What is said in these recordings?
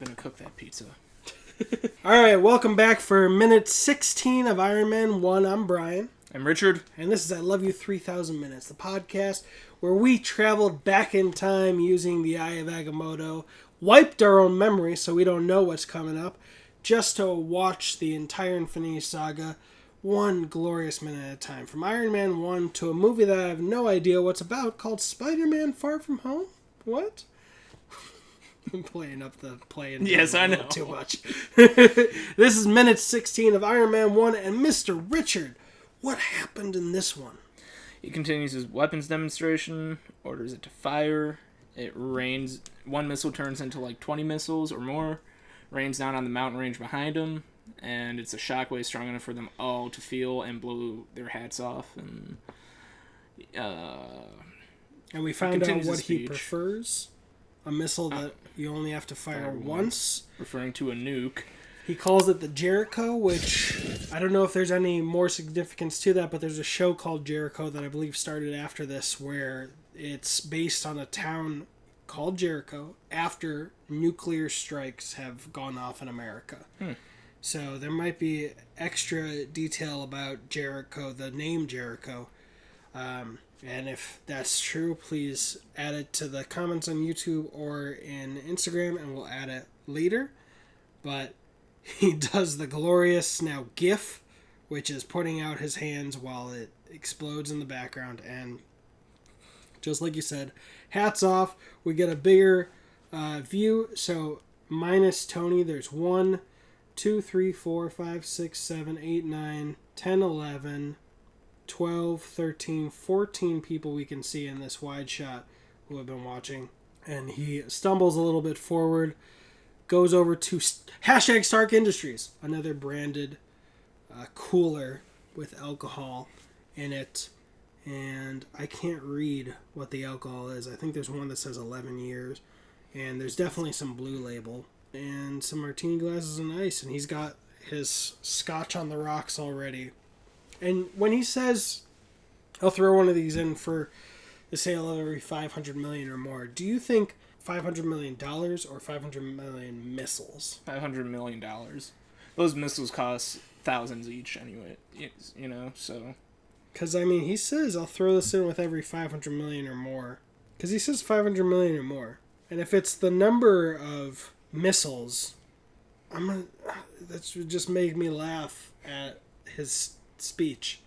Gonna cook that pizza. Alright, welcome back for minute 16 of Iron Man 1. I'm Brian. I'm Richard. And this is I Love You 3000 Minutes, the podcast where we traveled back in time using the Eye of Agamotto, wiped our own memory so we don't know what's coming up, just to watch the entire Infinity Saga one glorious minute at a time. From Iron Man 1 to a movie that I have no idea what's about called Spider-Man Far From Home? What? I'm playing up the play and yes, I know too much. This is minute 16 of Iron Man 1, and Mr. Richard, what happened in this one? He continues his weapons demonstration, orders it to fire. It rains. One missile turns into like 20 missiles or more. Rains down on the mountain range behind him, and it's a shockwave strong enough for them all to feel and blow their hats off. And we found out what he prefers. A missile that you only have to fire once. Referring to a nuke. He calls it the Jericho, which I don't know if there's any more significance to that, but there's a show called Jericho that I believe started after this where it's based on a town called Jericho after nuclear strikes have gone off in America. So there might be extra detail about Jericho, the name Jericho. And if that's true, please add it to the comments on YouTube or in Instagram, and we'll add it later. But he does the glorious now GIF, which is putting out his hands while it explodes in the background. And just like you said, hats off. We get a bigger view. So minus Tony, there's 1, 2, 3, 4, 5, 6, 7, 8, 9, 10, 11... 12, 13, 14 people we can see in this wide shot who have been watching. And he stumbles a little bit forward, goes over to hashtag Stark Industries, another branded cooler with alcohol in it. And I can't read what the alcohol is. I think there's one that says 11 years. And there's definitely some Blue Label and some martini glasses and ice. And he's got his scotch on the rocks already. And when he says, I'll throw one of these in for the sale of every 500 million or more, do you think $500 million or 500 million missiles? $500 million. Those missiles cost thousands each anyway, you know, so. Because, I mean, he says, I'll throw this in with every 500 million or more. Because he says 500 million or more. And if it's the number of missiles, that would just make me laugh at his speech.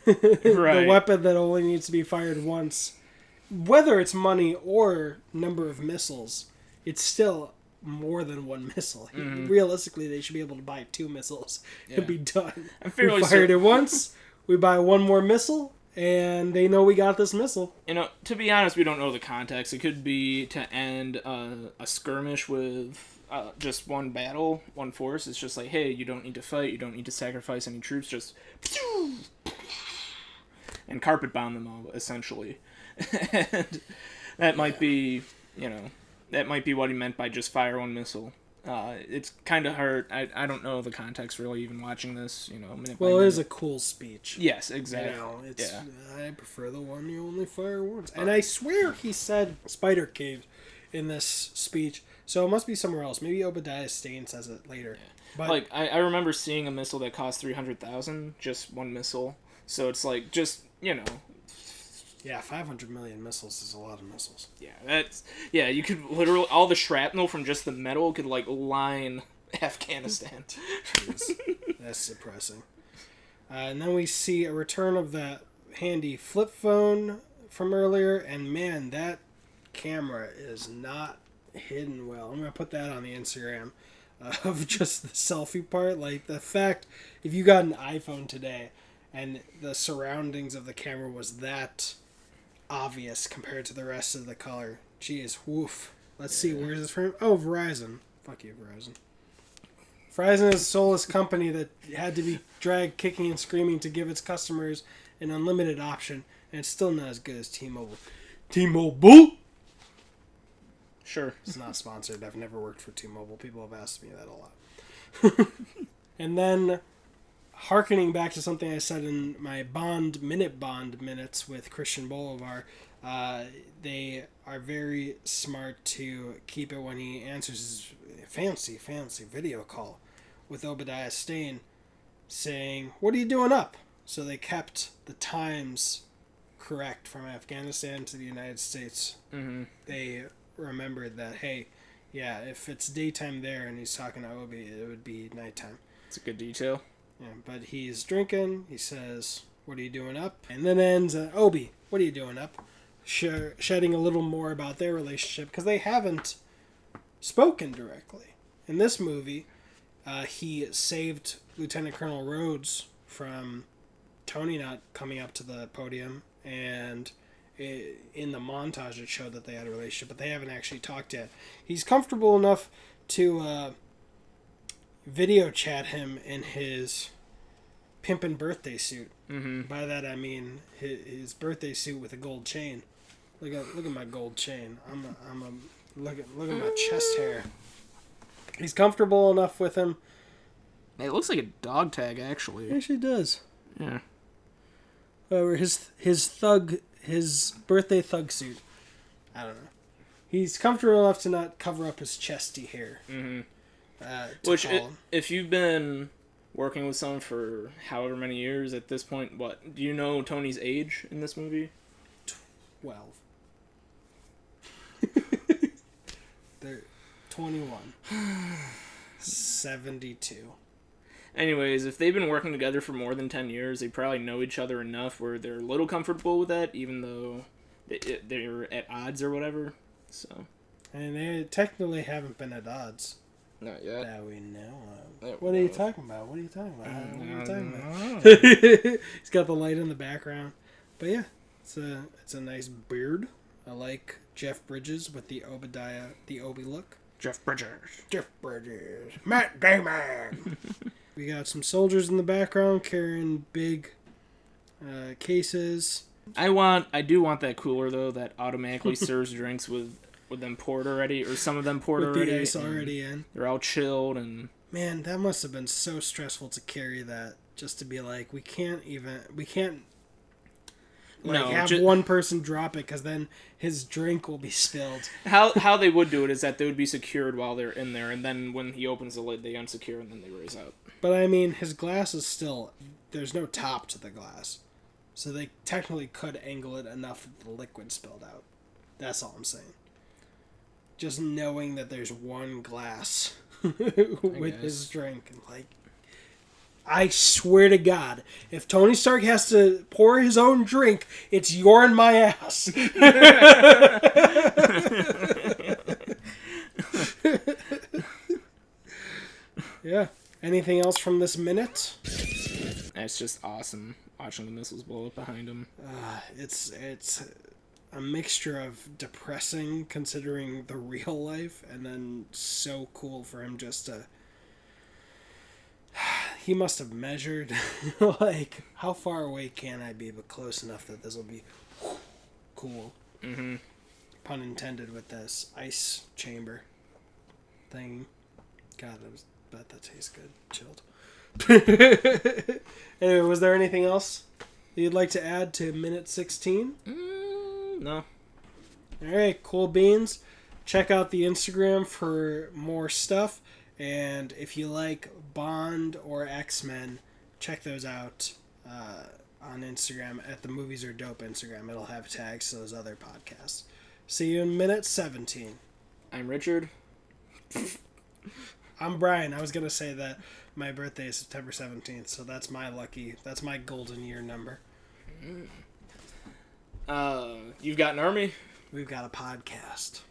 Right. The weapon that only needs to be fired once. Whether it's money or number of missiles, it's still more than one missile. Mm-hmm. Realistically, they should be able to buy 2 missiles and be done. We fired it once, we buy one more missile, and they know we got this missile. You know, to be honest, we don't know the context. It could be to end a skirmish with just one battle, one force. It's just like, hey, you don't need to fight, you don't need to sacrifice any troops, just and carpet bomb them all, essentially. And that might be, you know, that might be what he meant by just fire one missile. It's kind of hard. I don't know the context really, even watching this, you know. Minute by minute. It is a cool speech. Yes, exactly. You know, I prefer the one you only fire once. And I swear he said Spider Cave in this speech. So it must be somewhere else. Maybe Obadiah Stane says it later. Yeah. But like, I remember seeing a missile that cost 300,000, just one missile. So it's like, just, you know. Yeah, 500 million missiles is a lot of missiles. Yeah, you could literally, all the shrapnel from just the metal could, like, line Afghanistan. Jeez, that's depressing. And then we see a return of that handy flip phone from earlier, and man, that camera is not hidden well. I'm going to put that on the Instagram of just the selfie part. Like, the fact, if you got an iPhone today and the surroundings of the camera was that obvious compared to the rest of the color, geez, woof. Let's see, where's this from? Oh, Verizon. Fuck you, Verizon. Verizon is a soulless company that had to be dragged kicking and screaming to give its customers an unlimited option, and it's still not as good as T-Mobile. T-Mobile! Sure. It's not sponsored. I've never worked for T-Mobile. People have asked me that a lot. And then Harkening back to something I said in my Bond minutes with Christian Bolivar, they are very smart to keep it when he answers his fancy video call with Obadiah Stane saying, "What are you doing up?" So they kept the times correct from Afghanistan to the United States. Mm-hmm. They remembered that, hey, yeah, if it's daytime there and he's talking to Obi, it would be nighttime. It's a good detail. Yeah, but he's drinking. He says, "What are you doing up?" And then ends, "Obi, what are you doing up?" Shedding a little more about their relationship because they haven't spoken directly. In this movie, he saved Lieutenant Colonel Rhodes from Tony not coming up to the podium, and in the montage it showed that they had a relationship, but they haven't actually talked yet. He's comfortable enough to video chat him in his pimpin' birthday suit. Mm-hmm. By that I mean his birthday suit with a gold chain. Look at my gold chain. Look at my chest hair. He's comfortable enough with him. It looks like a dog tag, actually. It actually does. Yeah. Or his birthday thug suit. I don't know. He's comfortable enough to not cover up his chesty hair. Mm-hmm. Which, if you've been working with someone for however many years at this point, what do you know Tony's age in this movie? 12. They're 21. 72. Anyways, if they've been working together for more than 10 years, they probably know each other enough where they're a little comfortable with that, even though they're at odds or whatever. So. And they technically haven't been at odds. Not yet. That we know of. What are you talking about? What are you talking about? He's got the light in the background. But yeah, it's a nice beard. I like Jeff Bridges with the Obi look. Jeff Bridges. Matt Damon. We got some soldiers in the background carrying big cases. I do want that cooler though that automatically serves drinks with them poured already, or some of them poured with already. The ice already in. They're all chilled and. Man, that must have been so stressful to carry that. Just to be like, we can't have one person drop it because then his drink will be spilled. How they would do it is that they would be secured while they're in there, and then when he opens the lid, they unsecure and then they raise out. But I mean, his glass is still, there's no top to the glass, so they technically could angle it enough that the liquid spilled out. That's all I'm saying. Just knowing that there's one glass with his drink, and like, I swear to God, if Tony Stark has to pour his own drink, it's you're in my ass. Yeah. Anything else from this minute? It's just awesome watching the missiles blow up behind him. It's a mixture of depressing considering the real life, and then so cool for him just to. He must have measured, like, how far away can I be, but close enough that this will be cool. Mm-hmm. Pun intended with this ice chamber thing. God, I bet that tastes good. Chilled. Anyway, was there anything else that you'd like to add to minute 16? No. Alright, cool beans. Check out the Instagram for more stuff. And if you like Bond or X-Men, check those out on Instagram at the Movies Are Dope Instagram. It'll have tags to those other podcasts. See you in minute 17. I'm Richard. I'm Brian. I was going to say that my birthday is September 17th, so that's my golden year number. You've got an army? We've got a podcast.